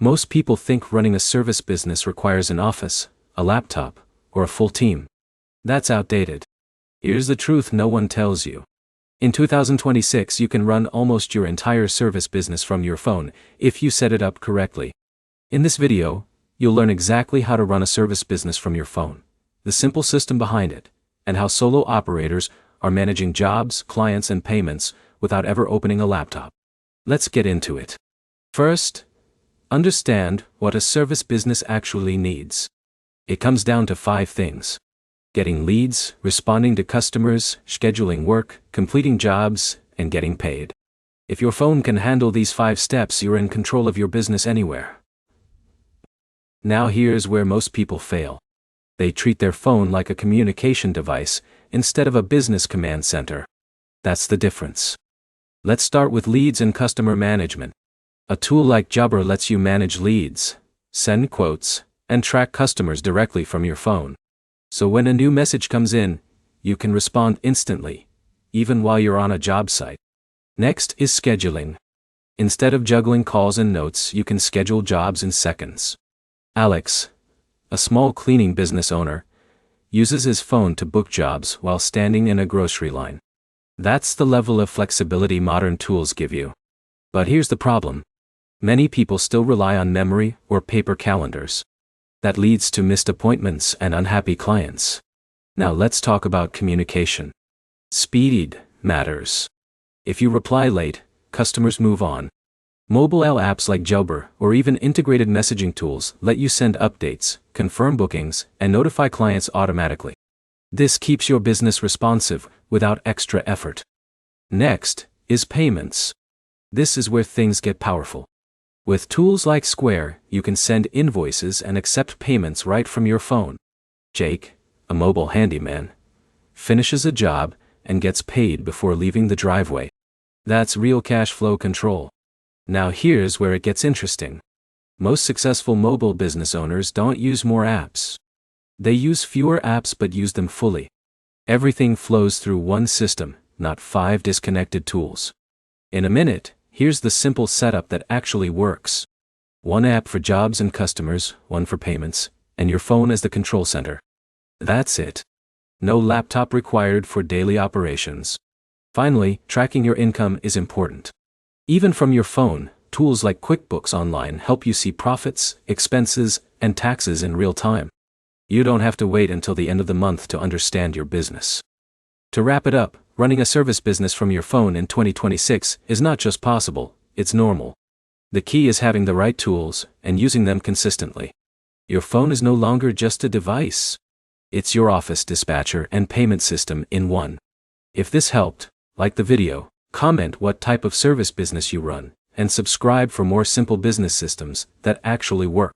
Most people think running a service business requires an office, a laptop, or a full team. That's outdated. Here's the truth no one tells you. In 2026, you can run almost your entire service business from your phone, if you set it up correctly. In this video, you'll learn exactly how to run a service business from your phone, the simple system behind it, and how solo operators are managing jobs, clients, and payments without ever opening a laptop. Let's get into it. First, understand what a service business actually needs. It comes down to 5 things: getting leads, responding to customers, scheduling work, completing jobs, and getting paid. If your phone can handle these 5 steps, you're in control of your business anywhere. Now here's where most people fail. They treat their phone like a communication device instead of a business command center. That's the difference. Let's start with leads and customer management. A tool like Jobber lets you manage leads, send quotes, and track customers directly from your phone. So when a new message comes in, you can respond instantly, even while you're on a job site. Next is scheduling. Instead of juggling calls and notes, you can schedule jobs in seconds. Alex, a small cleaning business owner, uses his phone to book jobs while standing in a grocery line. That's the level of flexibility modern tools give you. But here's the problem. Many people still rely on memory or paper calendars. That leads to missed appointments and unhappy clients. Now let's talk about communication. Speed matters. If you reply late, customers move on. Mobile apps like Jobber or even integrated messaging tools let you send updates, confirm bookings, and notify clients automatically. This keeps your business responsive without extra effort. Next is payments. This is where things get powerful. With tools like Square, you can send invoices and accept payments right from your phone. Jake, a mobile handyman, finishes a job and gets paid before leaving the driveway. That's real cash flow control. Now here's where it gets interesting. Most successful mobile business owners don't use more apps. They use fewer apps but use them fully. Everything flows through one system, not 5 disconnected tools. In a minute, here's the simple setup that actually works. 1 app for jobs and customers, 1 for payments, and your phone as the control center. That's it. No laptop required for daily operations. Finally, tracking your income is important. Even from your phone, tools like QuickBooks Online help you see profits, expenses, and taxes in real time. You don't have to wait until the end of the month to understand your business. To wrap it up, running a service business from your phone in 2026 is not just possible, it's normal. The key is having the right tools and using them consistently. Your phone is no longer just a device. It's your office dispatcher and payment system in one. If this helped, like the video, comment what type of service business you run, and subscribe for more simple business systems that actually work.